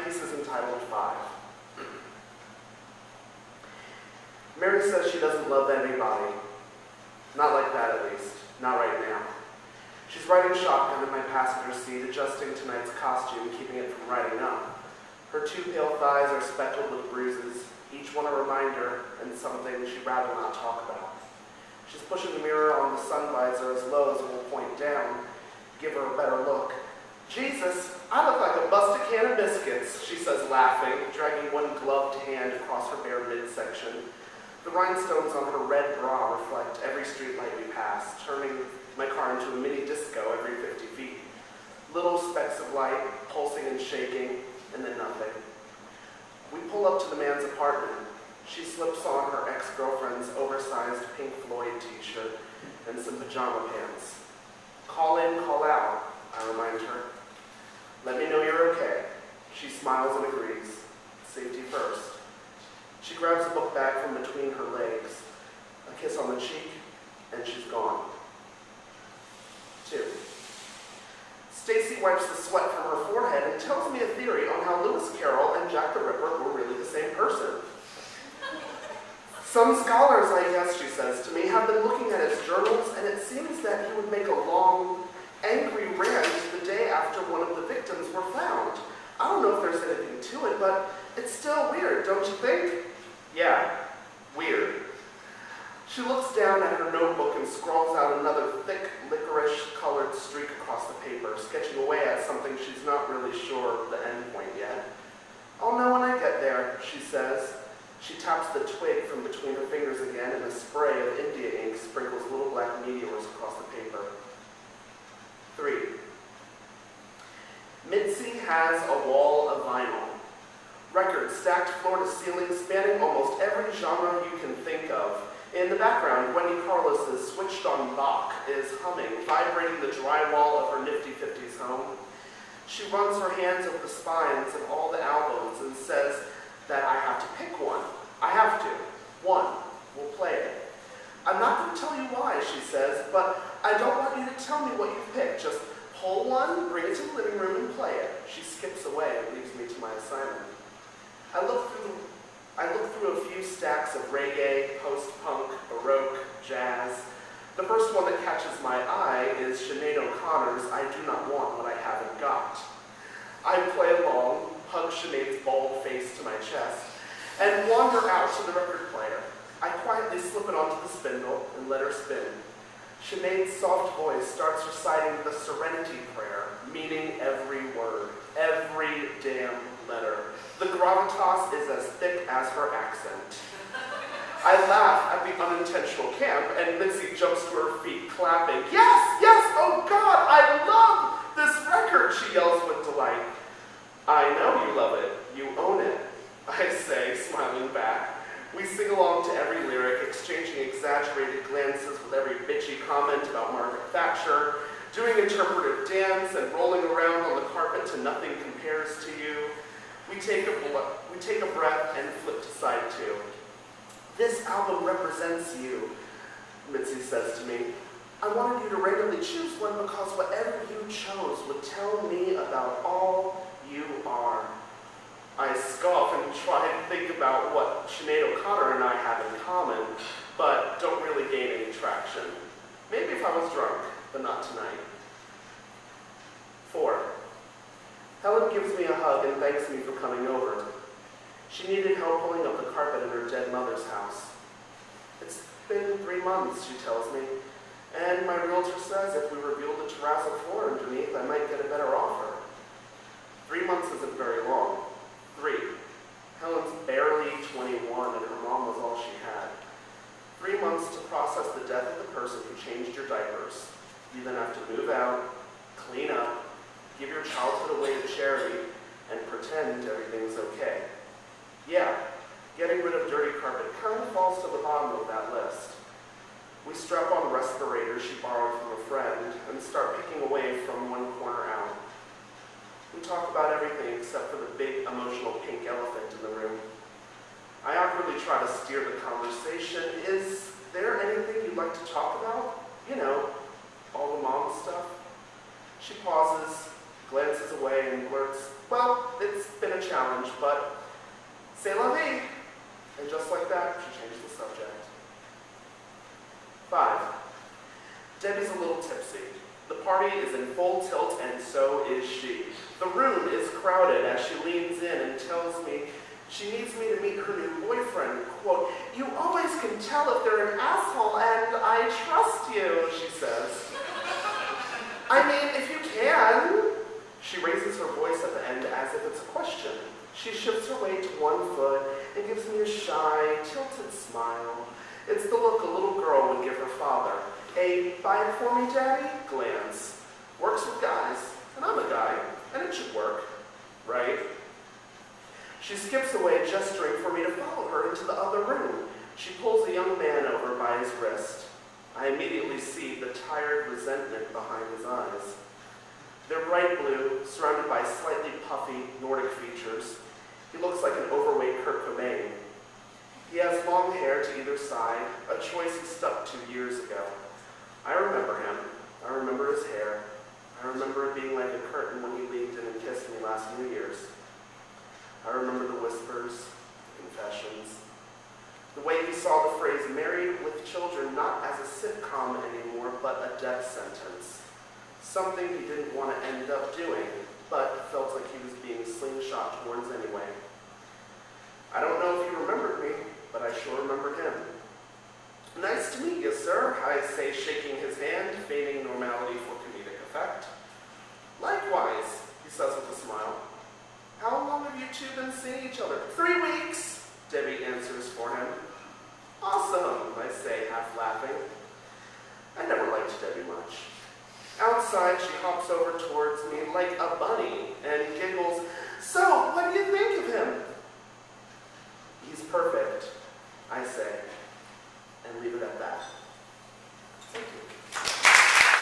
piece is entitled 5. Mary says she doesn't love anybody. Not like that, at least. Not right now. She's riding shotgun in my passenger seat, adjusting tonight's costume, keeping it from riding up. Her 2 pale thighs are speckled with bruises, each one a reminder and something she'd rather not talk about. She's pushing the mirror on the sun visor as low as it will point down, give her a better look. Jesus, I look like a busted can of biscuits, she says, laughing, dragging one gloved hand across her bare midsection. The rhinestones on her red bra reflect every streetlight we pass, turning my car into a mini disco every 50 feet. Little specks of light, pulsing and shaking, and then nothing. We pull up to the man's apartment. She slips on her ex-girlfriend's oversized Pink Floyd t-shirt and some pajama pants. Call in, call out, I remind her. Let me know you're okay. She smiles and agrees. Safety first. She grabs a book bag from between her legs, a kiss on the cheek, and she's gone. 2. Stacy wipes the sweat from her forehead and tells me a theory on how Lewis Carroll and Jack the Ripper were really the same person. Some scholars, I guess, she says to me, have been looking at his journals, and it seems that he would make a long, angry rant the day after one of the victims were found. I don't know if there's anything to it, but it's still weird, don't you think? Yeah, weird. She looks down at her notebook and scrawls out another thick, licorice-colored streak across the paper, sketching away at something she's not really sure of the end point yet. I'll know when I get there, she says. She taps the twig from between her fingers again, and a spray of India ink sprinkles little black meteors across the paper. 3. Mitzi has a wall of vinyl. Records stacked floor to ceiling, spanning almost every genre you can think of. In the background, Wendy Carlos's Switched on Bach is humming, vibrating the drywall of her nifty 50s home. She runs her hands over the spines of all the albums and says that I have to pick one. I have to. One. We'll play it. I'm not going to tell you why, she says, but I don't want you to tell me what you've picked. Just pull one, bring it to the living room, and play it. She skips away and leaves me to my assignment. I look through a few stacks of reggae, post-punk, baroque, jazz. The first one that catches my eye is Sinead O'Connor's I Do Not Want What I Haven't Got. I play along, hug Sinead's bald face to my chest, and wander out to the record player. I quietly slip it onto the spindle and let her spin. Sinead's soft voice starts reciting the Serenity Prayer, meaning every word, every damn letter. The gravitas is as thick as her accent. I laugh at the unintentional camp, and Mitzi jumps to her feet, clapping. Yes, yes, oh God, I love this record, she yells with delight. I know you love it. You own it, I say, smiling back. We sing along to every lyric, exchanging exaggerated glances with every bitchy comment about Margaret Thatcher, doing interpretive dance and rolling around on the carpet to Nothing Compares to You. We take a breath and flip to side 2. This album represents you, Mitzi says to me. I wanted you to randomly choose one because whatever you chose would tell me about all you are. I scoff and try to think about what Sinead O'Connor and I have in common, but don't really gain any traction. Maybe if I was drunk, but not tonight. 4. Helen gives me a hug and thanks me for coming over. She needed help pulling up the carpet in her dead mother's house. It's been 3 months, she tells me, and my realtor says if we reveal the terrazzo floor underneath, I might get a better offer. 3 months isn't very long. 3. Helen's barely 21 and her mom was all she had. 3 months to process the death of the person who changed your diapers. You then have to move out, clean up, give your childhood away to charity, and pretend everything's okay. Yeah, getting rid of dirty carpet kind of falls to the bottom of that list. We strap on respirators she borrowed from a friend and start picking away from one corner out. We talk about everything except for the big emotional pink elephant in the room. I awkwardly try to steer the conversation. Is there anything you'd like to talk about? You know, all the mom stuff. She pauses, glances away, and blurts, Well, it's been a challenge, but c'est la vie. And just like that, she changed the subject. 5. Debbie's a little tipsy. The party is in full tilt, and so is she. The room is crowded as she leans in and tells me she needs me to meet her new boyfriend. Quote, "You always can tell if they're an asshole, and I trust you," she says. I mean, if you can. She raises her voice at the end as if it's a question. She shifts her weight to one foot and gives me a shy, tilted smile. It's the look a little girl would give her father. A "buy it for me, Daddy" glance. Works with guys, and I'm a guy, and it should work, right? She skips away, gesturing for me to follow her into the other room. She pulls a young man over by his wrist. I immediately see the tired resentment behind his eyes. They're bright blue, surrounded by slightly puffy Nordic features. He looks like an overweight Kurt Cobain. He has long hair to either side, a choice he stuck to years ago. I remember him. I remember his hair. I remember it being like a curtain when he leaned in and kissed me last New Year's. I remember the whispers, the confessions. The way he saw the phrase "married with children" not as a sitcom anymore, but a death sentence. Something he didn't want to end up doing, but felt like he was being slingshot towards anyway. I don't know if he remembered me, but I sure remembered him. "Nice to meet you, sir," I say, shaking his hand, feigning normality for comedic effect. "Likewise," he says with a smile. "How long have you two been seeing each other?" 3 weeks, Debbie answers for him. "Awesome," I say, half laughing. I never liked Debbie much. Outside, she hops over towards me like a bunny and giggles, "So,